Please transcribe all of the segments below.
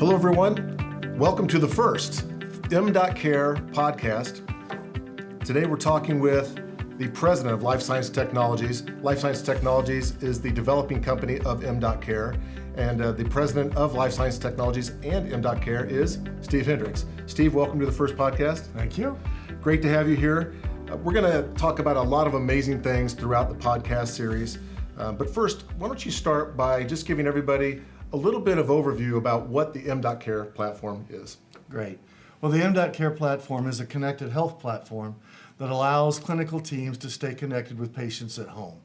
Hello, everyone. Welcome to the first m.Care podcast. Today, we're talking with the president of Life Science Technologies. Life Science Technologies is the developing company of m.Care, and the president of Life Science Technologies and m.Care is Steve Hendrix. Steve, welcome to the first podcast. Thank you. Great to have you here. We're going to talk about a lot of amazing things throughout the podcast series. But first, why don't you start by just giving everybody a little bit of overview about what the m.Care platform is. Great. Well, the m.Care platform is a connected health platform that allows clinical teams to stay connected with patients at home.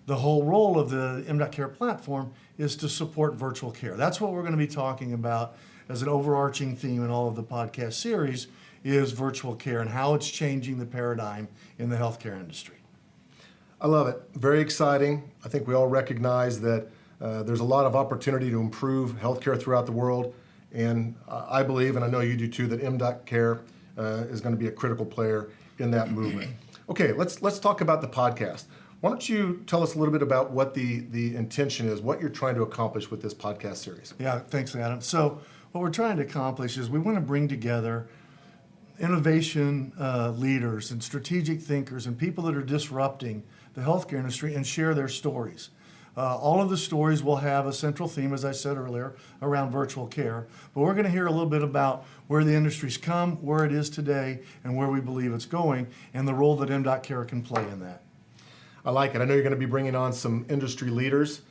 The whole role of the m.Care platform is to support virtual care. That's what we're going to be talking about as an overarching theme in all of the podcast series is virtual care and how it's changing the paradigm in the healthcare industry. I love it. Very exciting. I think we all recognize that there's a lot of opportunity to improve healthcare throughout the world. And I believe, and I know you do too, that m.Care is going to be a critical player in that movement. Okay, let's talk about the podcast. Why don't you tell us a little bit about what the intention is, what you're trying to accomplish with this podcast series? Yeah, thanks, Adam. So what we're trying to accomplish is we want to bring together innovation leaders and strategic thinkers and people that are disrupting the healthcare industry and share their stories. All of the stories will have a central theme, as I said earlier, around virtual care. But we're going to hear a little bit about where the industry's come, where it is today, and where we believe it's going, and the role that m.Care can play in that. I like it. I know you're going to be bringing on some industry leaders,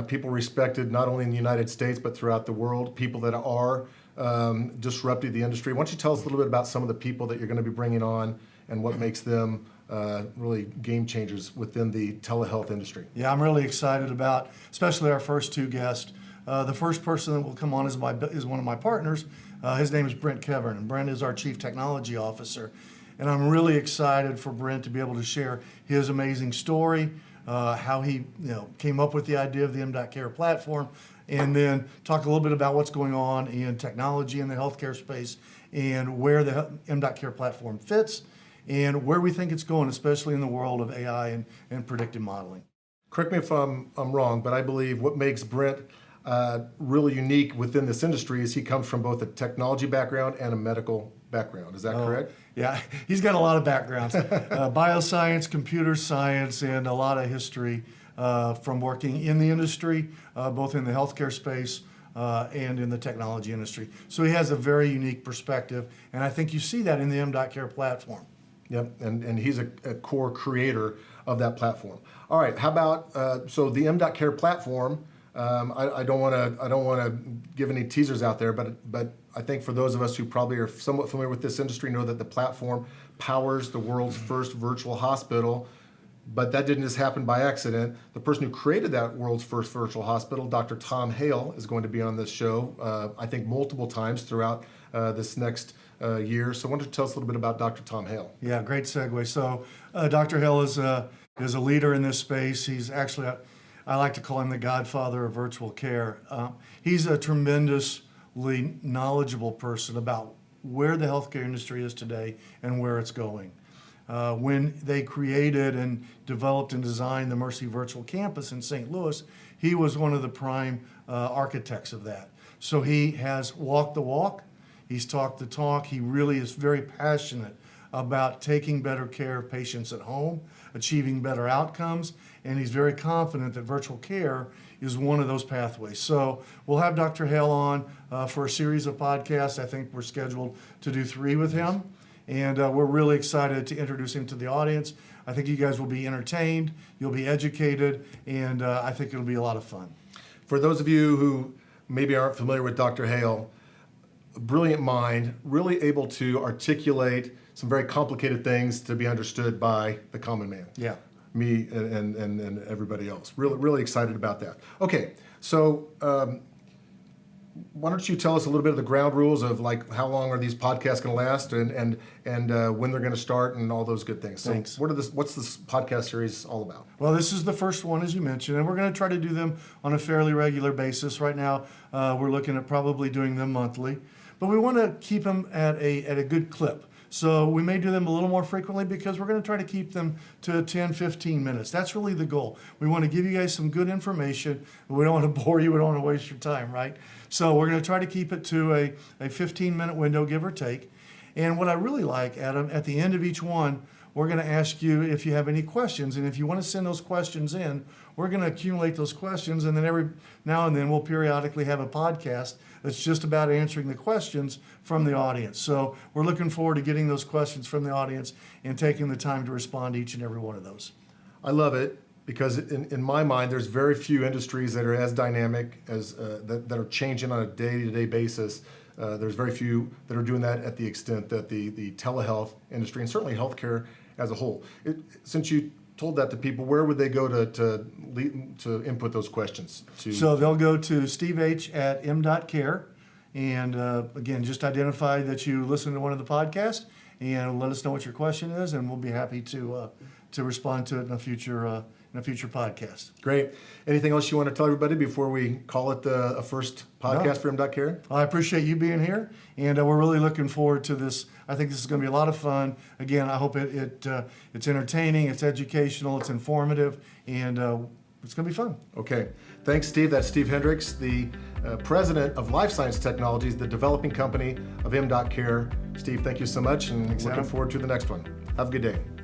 people respected not only in the United States, but throughout the world, people that are disrupting the industry. Why don't you tell us a little bit about some of the people that you're going to be bringing on and what makes them really game changers within the telehealth industry? Yeah, I'm really excited about, especially our first two guests. The first person that will come on is one of my partners. His name is Brent Kevern, and Brent is our Chief Technology Officer. And I'm really excited for Brent to be able to share his amazing story, how he came up with the idea of the m.Care platform, and then talk a little bit about what's going on in technology in the healthcare space and where the m.Care platform fits and where we think it's going, especially in the world of AI and predictive modeling. Correct me if I'm wrong, but I believe what makes Brent really unique within this industry is he comes from both a technology background and a medical background. Is that correct? Yeah, he's got a lot of backgrounds. Bioscience, computer science, and a lot of history from working in the industry, both in the healthcare space and in the technology industry. So he has a very unique perspective, and I think you see that in the m.Care platform. Yep, and he's a core creator of that platform. All right, how about so the m.Care platform? I don't want to give any teasers out there, but I think for those of us who probably are somewhat familiar with this industry know that the platform powers the world's first virtual hospital. But that didn't just happen by accident. The person who created that world's first virtual hospital, Dr. Tom Hale, is going to be on this show, I think multiple times throughout this next year. So I wanted to tell us a little bit about Dr. Tom Hale. Yeah, great segue. So Dr. Hale is a leader in this space. He's actually, I like to call him the godfather of virtual care. He's a tremendously knowledgeable person about where the healthcare industry is today and where it's going. When they created and developed and designed the Mercy Virtual Campus in St. Louis, he was one of the prime architects of that. So he has walked the walk, he's talked the talk, he really is very passionate about taking better care of patients at home, achieving better outcomes, and he's very confident that virtual care is one of those pathways. So we'll have Dr. Hale on for a series of podcasts. I think we're scheduled to do 3 with him. And we're really excited to introduce him to the audience. I think you guys will be entertained, you'll be educated, and I think it'll be a lot of fun. For those of you who maybe aren't familiar with Dr. Hale, a brilliant mind, really able to articulate some very complicated things to be understood by the common man. Yeah. Me and everybody else. Really excited about that. Okay, so why don't you tell us a little bit of the ground rules of like how long are these podcasts going to last and when they're going to start and all those good things. So Thanks. What's this podcast series all about? Well, this is the first one, as you mentioned, and we're going to try to do them on a fairly regular basis. Right now, we're looking at probably doing them monthly, but we want to keep them at a good clip So we may do them a little more frequently because we're going to try to keep them to 10, 15 minutes. That's really the goal. We want to give you guys some good information. We don't want to bore you. We don't want to waste your time, right? So we're going to try to keep it to a 15-minute window, give or take. And what I really like, Adam, at the end of each one, we're going to ask you if you have any questions. And if you want to send those questions in, we're going to accumulate those questions. And then every now and then we'll periodically have a podcast that's just about answering the questions from the audience. So we're looking forward to getting those questions from the audience and taking the time to respond to each and every one of those. I love it because in my mind, there's very few industries that are as dynamic as that are changing on a day-to-day basis. There's very few that are doing that at the extent that the telehealth industry and certainly healthcare as a whole. Since you told that to people, where would they go to input those questions? So they'll go to Steve H at m.Care, and again, just identify that you listen to one of the podcasts and let us know what your question is, and we'll be happy to respond to it in a future podcast. Great. Anything else you want to tell everybody before we call it a first podcast for m.Care? I appreciate you being here, and we're really looking forward to this. I think this is going to be a lot of fun. Again, I hope it's entertaining, it's educational, it's informative, and it's going to be fun. Okay. Thanks, Steve. That's Steve Hendrix, the president of Life Science Technologies, the developing company of m.Care. Steve, thank you so much, and looking forward to the next one. Have a good day.